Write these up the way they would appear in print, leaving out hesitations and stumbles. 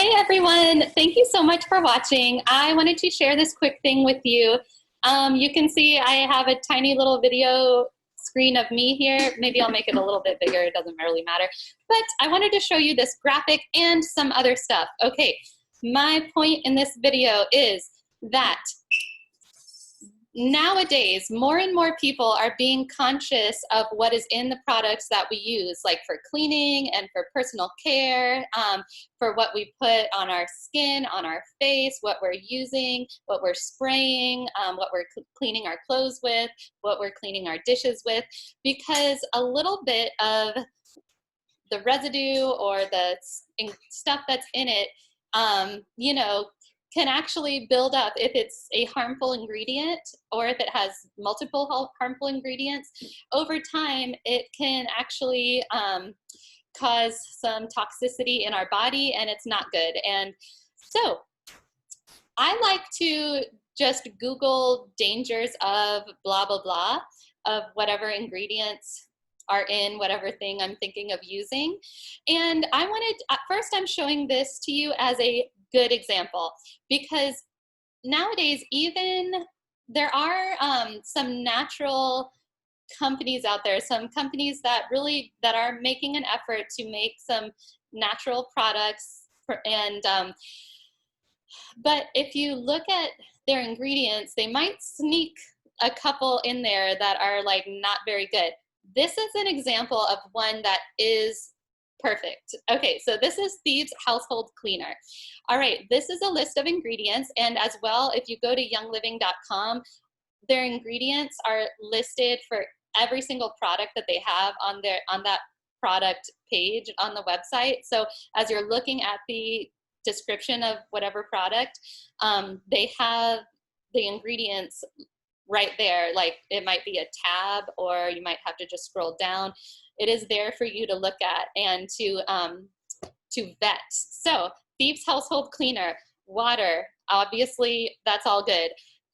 Hey everyone, thank you so much for watching. I wanted to share this quick thing with you. You can see I have a tiny little video screen of me here. Maybe I'll make it a little bit bigger, it doesn't really matter. But I wanted to show you this graphic and some other stuff. Okay, my point in this video is that nowadays, more and more people are being conscious of what is in the products that we use, like for cleaning and for personal care, for what we put on our skin, on our face, what we're using, what we're spraying, what we're cleaning our clothes with, what we're cleaning our dishes with, because a little bit of the residue or the stuff that's in it, you know, can actually build up if it's a harmful ingredient or if it has multiple harmful ingredients. Over time, it can actually cause some toxicity in our body, and it's not good. And so I like to just Google dangers of blah, blah, blah, of whatever ingredients are in whatever thing I'm thinking of using. And I wanted, first I'm showing this to you as a good example, because nowadays even there are some natural companies out there, some companies that are making an effort to make some natural products but if you look at their ingredients, they might sneak a couple in there that are like not very good. This is an example of one that is perfect. Okay, so this is Thieves Household Cleaner. All right, this is a list of ingredients, and as well, if you go to youngliving.com, their ingredients are listed for every single product that they have on that product page on the website. So as you're looking at the description of whatever product, they have the ingredients right there. Like it might be a tab, or you might have to just scroll down. It is there for you to look at and to vet. So Thieves Household Cleaner, water, obviously that's all good.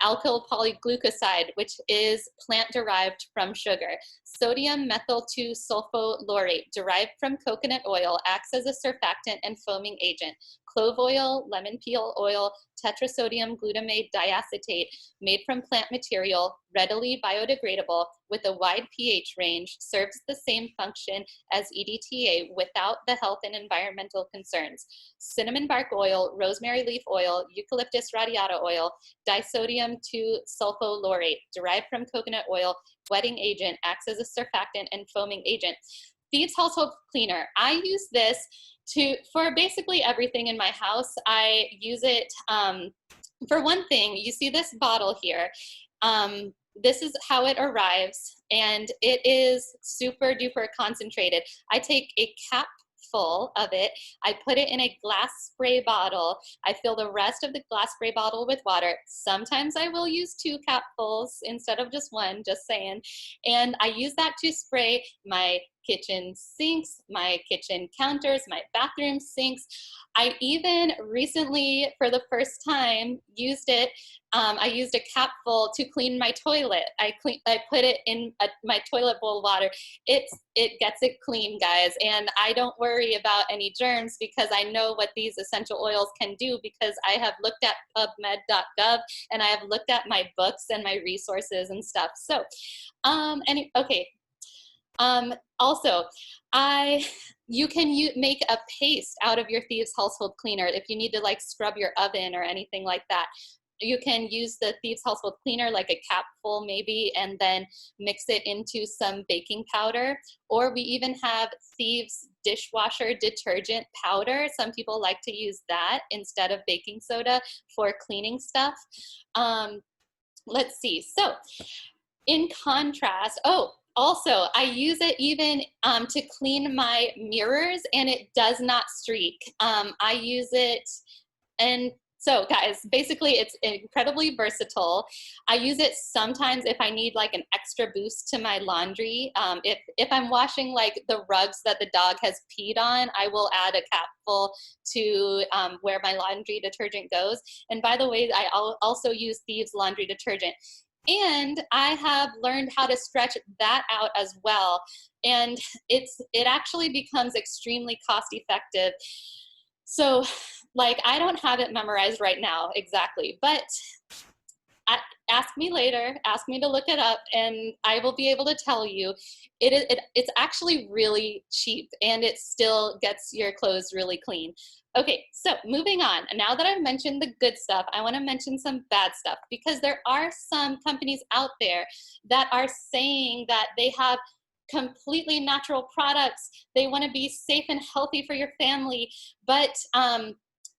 Alkyl polyglucoside, which is plant-derived from sugar. Sodium methyl 2-sulfolaurate, derived from coconut oil, acts as a surfactant and foaming agent. Clove oil, lemon peel oil, tetrasodium glutamate diacetate, made from plant material, readily biodegradable, with a wide pH range, serves the same function as EDTA without the health and environmental concerns. Cinnamon bark oil, rosemary leaf oil, eucalyptus radiata oil, disodium 2-sulfolaurate, derived from coconut oil, wetting agent, acts as a surfactant and foaming agent. Thieves Household Cleaner. I use this for basically everything in my house. I use it for one thing. You see this bottle here. This is how it arrives, and it is super duper concentrated. I take a cap full of it. I put it in a glass spray bottle. I fill the rest of the glass spray bottle with water. Sometimes I will use 2 capfuls instead of just 1, just saying. And I use that to spray my kitchen sinks, my kitchen counters, my bathroom sinks. I even recently, for the first time, used it. I used a capful to clean my toilet. I put it in my toilet bowl of water. It gets it clean, guys, and I don't worry about any germs because I know what these essential oils can do, because I have looked at pubmed.gov and I have looked at my books and my resources and stuff. So, okay. Also, you can make a paste out of your Thieves Household Cleaner if you need to like scrub your oven or anything like that. You can use the Thieves Household Cleaner, like a capful maybe, and then mix it into some baking powder. Or we even have Thieves dishwasher detergent powder. Some people like to use that instead of baking soda for cleaning stuff. Let's see. So in contrast, also, I use it even to clean my mirrors, and it does not streak. I use it, and so guys, basically it's incredibly versatile. I use it sometimes if I need like an extra boost to my laundry. If I'm washing like the rugs that the dog has peed on, I will add a capful to where my laundry detergent goes. And by the way, I also use Thieves laundry detergent. And I have learned how to stretch that out as well. And it actually becomes extremely cost effective. So like, I don't have it memorized right now exactly, but ask me later, ask me to look it up, and I will be able to tell you. It's actually really cheap, and it still gets your clothes really clean. Okay, so moving on. Now that I've mentioned the good stuff, I want to mention some bad stuff, because there are some companies out there that are saying that they have completely natural products. They want to be safe and healthy for your family, but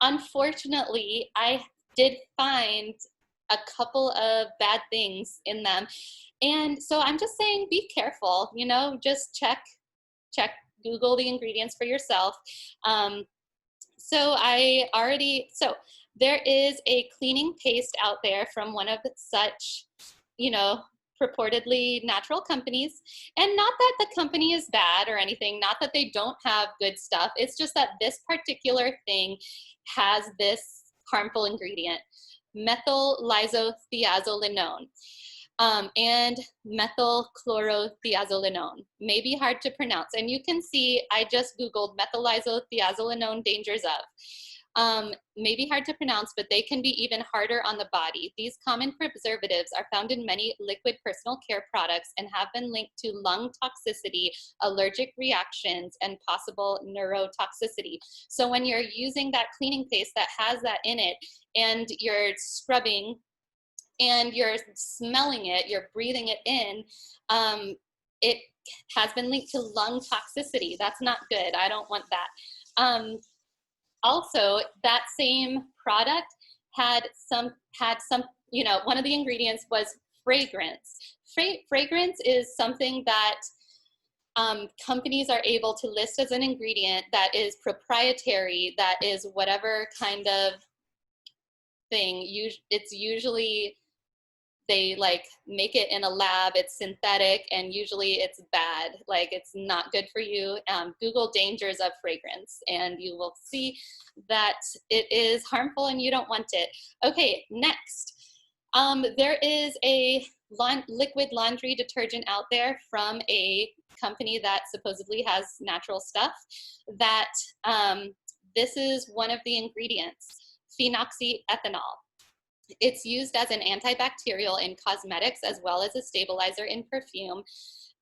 unfortunately, I did find a couple of bad things in them. And so I'm just saying, be careful, you know, just check, Google the ingredients for yourself. So there is a cleaning paste out there from one of such, you know, purportedly natural companies. And not that the company is bad or anything, not that they don't have good stuff. It's just that this particular thing has this harmful ingredient, methyl lysothiazolinone, and methylchlorothiazolinone. May be hard to pronounce. And you can see, I just Googled methyl lysothiazolinone dangers of. May be hard to pronounce, but they can be even harder on the body. These common preservatives are found in many liquid personal care products and have been linked to lung toxicity, allergic reactions, and possible neurotoxicity. So when you're using that cleaning paste that has that in it, and you're scrubbing and you're smelling it, you're breathing it in, it has been linked to lung toxicity. That's not good. I don't want that. Also, that same product had some, you know, one of the ingredients was fragrance. Fragrance is something that companies are able to list as an ingredient that is proprietary, that is whatever kind of thing. It's usually, they like make it in a lab, it's synthetic, and usually it's bad, like it's not good for you. Google dangers of fragrance and you will see that it is harmful and you don't want it. Okay, next. There is a liquid laundry detergent out there from a company that supposedly has natural stuff, that this is one of the ingredients, phenoxyethanol. It's used as an antibacterial in cosmetics as well as a stabilizer in perfume.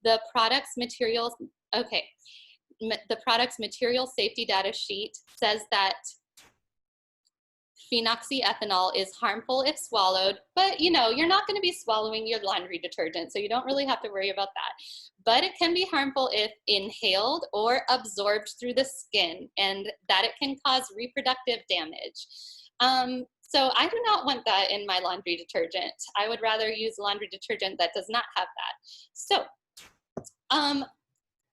The product's material safety data sheet says that phenoxyethanol is harmful if swallowed, but you know, you're not going to be swallowing your laundry detergent, so you don't really have to worry about that. But it can be harmful if inhaled or absorbed through the skin, and that it can cause reproductive damage. So I do not want that in my laundry detergent. I would rather use laundry detergent that does not have that. So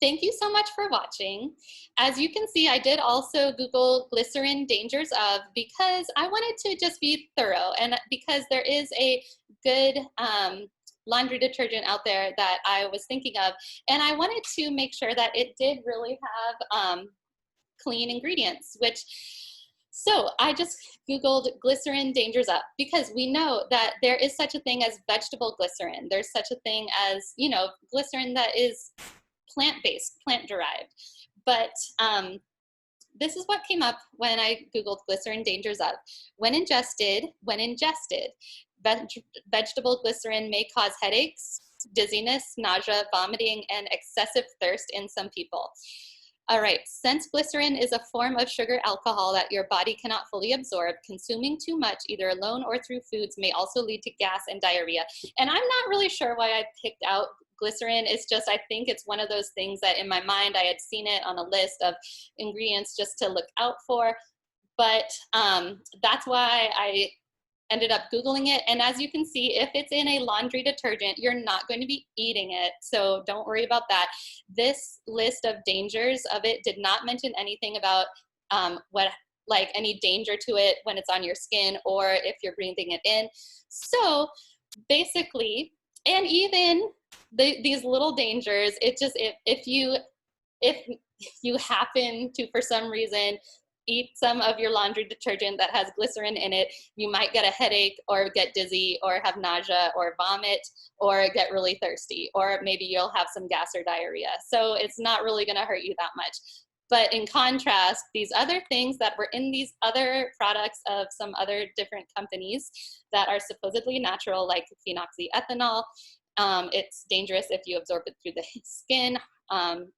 thank you so much for watching. As you can see, I did also Google glycerin dangers of, because I wanted to just be thorough, and because there is a good laundry detergent out there that I was thinking of, and I wanted to make sure that it did really have clean ingredients, so I just Googled glycerin dangers up, because we know that there is such a thing as vegetable glycerin. There's such a thing as, you know, glycerin that is plant-based, plant-derived. But this is what came up when I Googled glycerin dangers of. When ingested, vegetable glycerin may cause headaches, dizziness, nausea, vomiting, and excessive thirst in some people. All right, since glycerin is a form of sugar alcohol that your body cannot fully absorb, consuming too much, either alone or through foods, may also lead to gas and diarrhea. And I'm not really sure why I picked out glycerin. It's just, I think it's one of those things that in my mind, I had seen it on a list of ingredients just to look out for. But that's why I ended up Googling it. And as you can see, if it's in a laundry detergent, you're not going to be eating it. So don't worry about that. This list of dangers of it did not mention anything about like any danger to it when it's on your skin or if you're breathing it in. So basically, and even these little dangers, it just, if you happen to, for some reason, eat some of your laundry detergent that has glycerin in it, you might get a headache or get dizzy or have nausea or vomit or get really thirsty, or maybe you'll have some gas or diarrhea. So it's not really going to hurt you that much. But in contrast, these other things that were in these other products of some other different companies that are supposedly natural, like phenoxyethanol, it's dangerous if you absorb it through the skin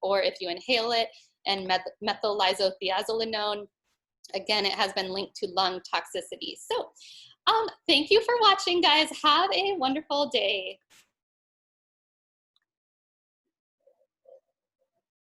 or if you inhale it, and methyl isothiazolinone. Again, it has been linked to lung toxicity. So thank you for watching, guys. Have a wonderful day.